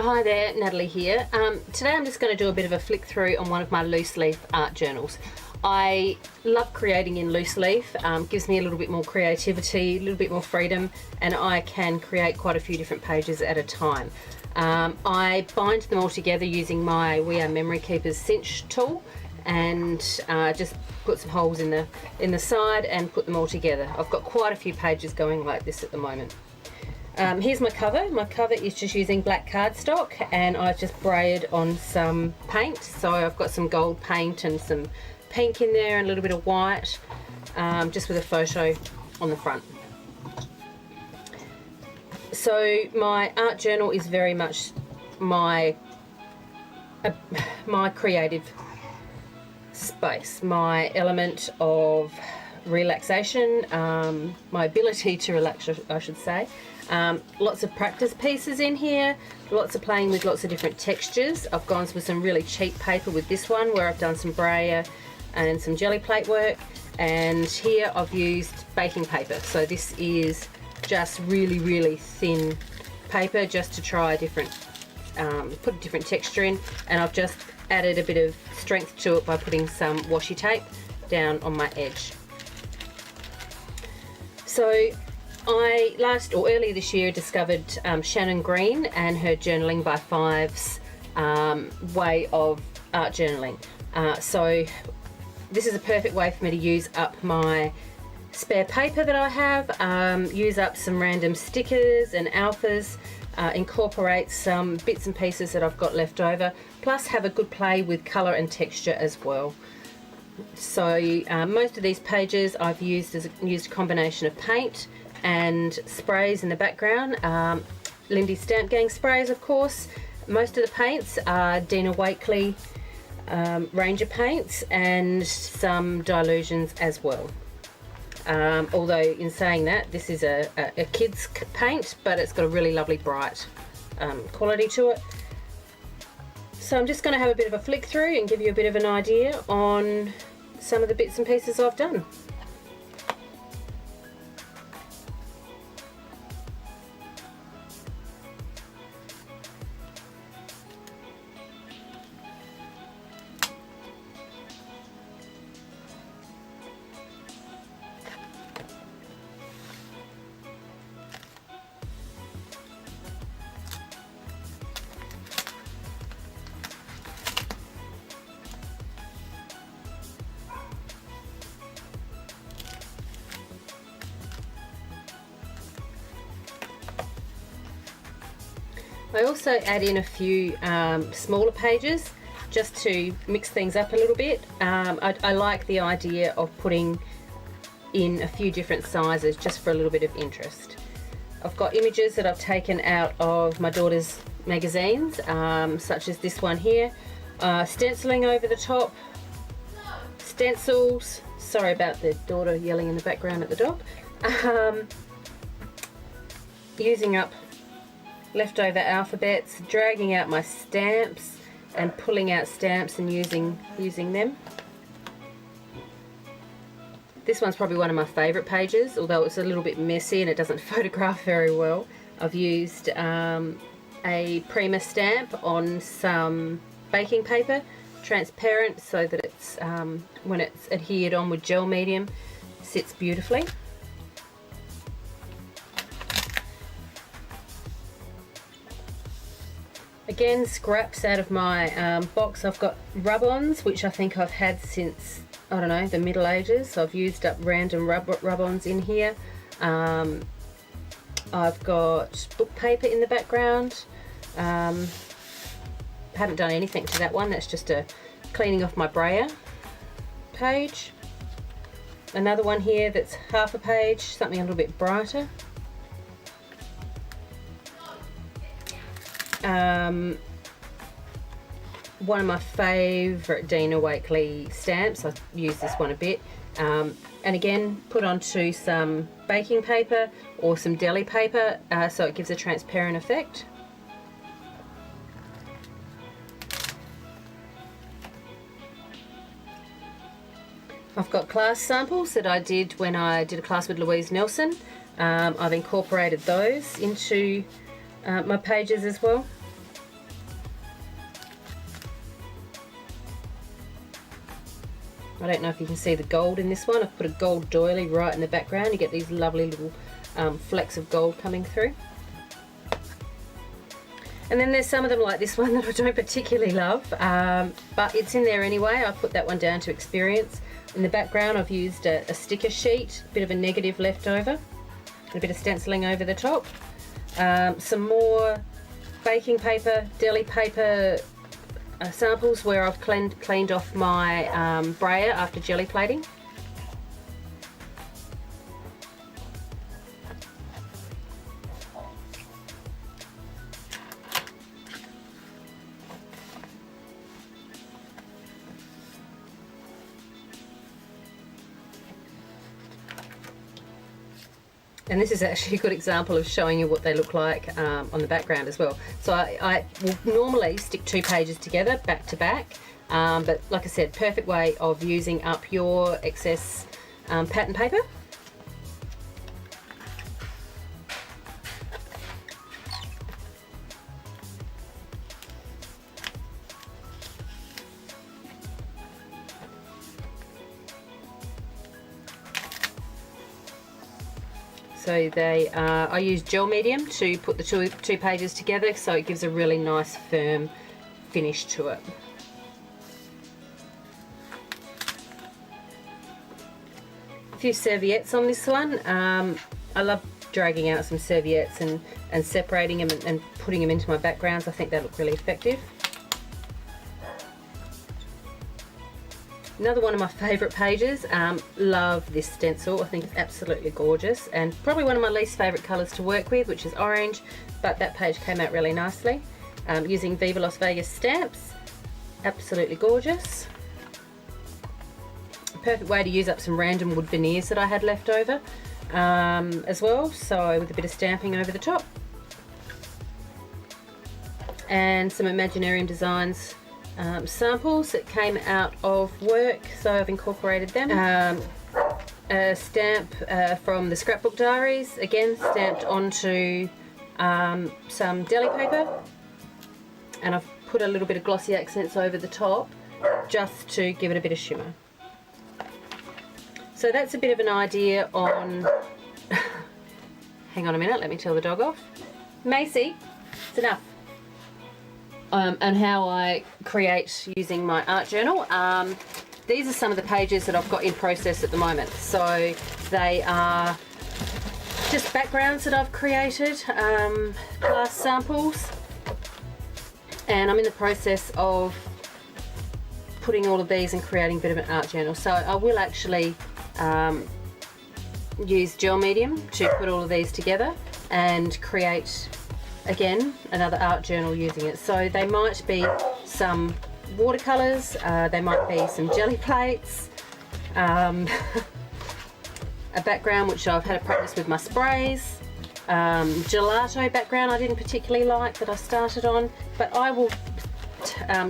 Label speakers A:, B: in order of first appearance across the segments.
A: Hi there, Natalie here. Today I'm just going to do a bit of a flick through on one of my loose leaf art journals. I love creating in loose leaf, gives me a little bit more creativity, a little bit more freedom, and I can create quite a few different pages at a time. I bind them all together using my We Are Memory Keepers cinch tool, and just put some holes in the side and put them all together. I've got quite a few pages going like this at the moment. Here's my cover. My cover is just using black cardstock, and I've just braided on some paint. So I've got some gold paint and some pink in there and a little bit of white, just with a photo on the front. So my art journal is very much my creative space, my element of relaxation, my ability to relax, I should say. Lots of practice pieces in here, lots of playing with lots of different textures. I've gone with some really cheap paper with this one, where I've done some brayer and some jelly plate work, and here I've used baking paper. So this is just really thin paper, just to try a different, put a different texture in, and I've just added a bit of strength to it by putting some washi tape down on my edge. So I earlier this year discovered Shannon Green and her Journaling by Fives way of art journaling. So this is a perfect way for me to use up my spare paper that I have, use up some random stickers and alphas, incorporate some bits and pieces that I've got left over, plus have a good play with colour and texture as well. So most of these pages I've used a combination of paint and sprays in the background. Lindy Stamp Gang sprays, of course. Most of the paints are Dina Wakley Ranger paints, and some Dilutions as well. Although in saying that, this is a kid's paint, but it's got a really lovely bright quality to it. So I'm just going to have a bit of a flick through and give you a bit of an idea on some of the bits and pieces I've done. I also add in a few smaller pages just to mix things up a little bit. I like the idea of putting in a few different sizes just for a little bit of interest. I've got images that I've taken out of my daughter's magazines, such as this one here, stenciling over the top, stencils, sorry about the daughter yelling in the background at the dog, using up leftover alphabets, dragging out my stamps and pulling out stamps and using them. This one's probably one of my favourite pages, although it's a little bit messy and it doesn't photograph very well. I've used a Prima stamp on some baking paper, transparent, so that it's when it's adhered on with gel medium, sits beautifully. Again, scraps out of my box. I've got rub-ons, which I think I've had since, I don't know, the Middle Ages. So I've used up random rub-ons in here. I've got book paper in the background. Haven't done anything to that one. That's just a cleaning off my brayer page. Another one here that's half a page, something a little bit brighter. One of my favourite Dina Wakley stamps, I use this one a bit, and again put onto some baking paper or some deli paper, so it gives a transparent effect. I've got class samples that I did when I did a class with Louise Nelson. I've incorporated those into my pages as well. don't know if you can see the gold in this one. I've put a gold doily right in the background. You get these lovely little flecks of gold coming through. And then there's some of them like this one that I don't particularly love, but it's in there anyway. I put that one down to experience. In the background I've used a sticker sheet, a bit of a negative left over, and a bit of stenciling over the top. Some more baking paper, deli paper samples where I've cleaned off my brayer after jelly plating. And this is actually a good example of showing you what they look like on the background as well. So I will normally stick 2 pages together back to back, but like I said, perfect way of using up your excess pattern paper. So they I use gel medium to put the two pages together, so it gives a really nice firm finish to it. A few serviettes on this one. I love dragging out some serviettes and separating them and putting them into my backgrounds. I think they look really effective. Another one of my favourite pages. Love this stencil. I think it's absolutely gorgeous, and probably one of my least favourite colours to work with, which is orange, but that page came out really nicely. Using Viva Las Vegas stamps. Absolutely gorgeous. A perfect way to use up some random wood veneers that I had left over as well, so with a bit of stamping over the top. And some Imaginarium Designs samples that came out of work, so I've incorporated them. A stamp from the Scrapbook Diaries, again stamped onto some deli paper, and I've put a little bit of glossy accents over the top just to give it a bit of shimmer. So that's a bit of an idea on hang on a minute, let me tell the dog off. Macy, it's enough. And how I create using my art journal. These are some of the pages that I've got in process at the moment. So they are just backgrounds that I've created, class samples, and I'm in the process of putting all of these and creating a bit of an art journal. So I will actually use gel medium to put all of these together and create again another art journal using it. So they might be some watercolors, they might be some jelly plates, a background which I've had a practice with my sprays, gelato background I didn't particularly like that I started on, but I will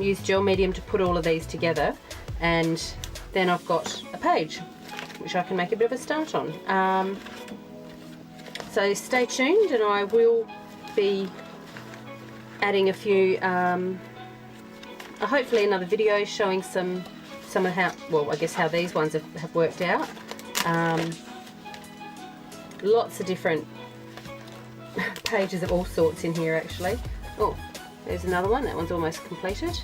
A: use gel medium to put all of these together, and then I've got a page which I can make a bit of a start on. So stay tuned, and I will be adding a few, hopefully another video showing some of how, well, I guess how these ones have worked out. Lots of different pages of all sorts in here actually. Oh, there's another one, that one's almost completed.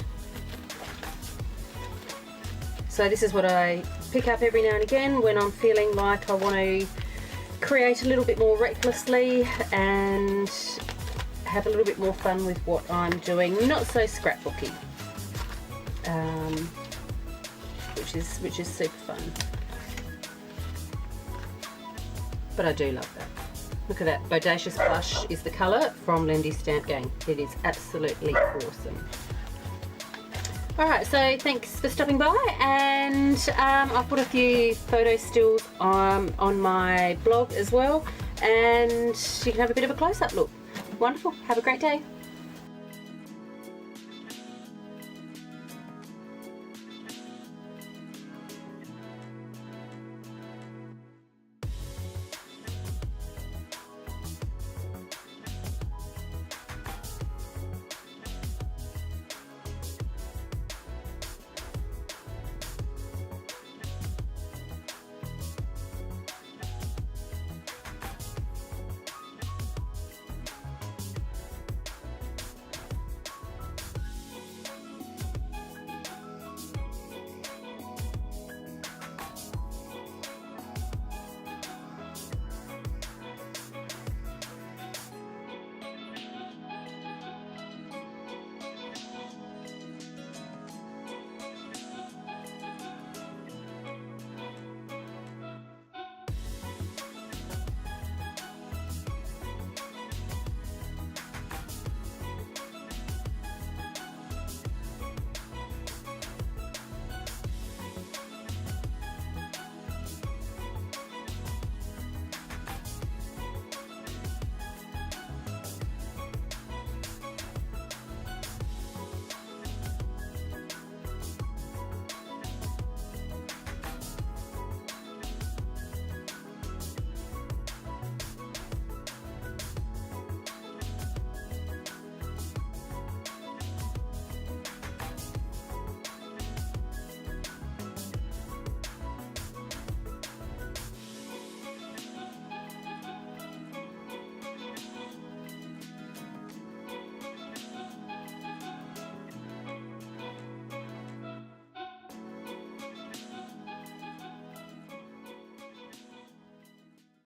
A: So this is what I pick up every now and again when I'm feeling like I want to create a little bit more recklessly and have a little bit more fun with what I'm doing, not so scrapbooky, which is super fun. But I do love that. Look at that, Bodacious Blush is the colour from Lindy's Stamp Gang. It is absolutely awesome. Alright, so thanks for stopping by, and I've put a few photo stills on my blog as well, and you can have a bit of a close-up look. Wonderful, have a great day.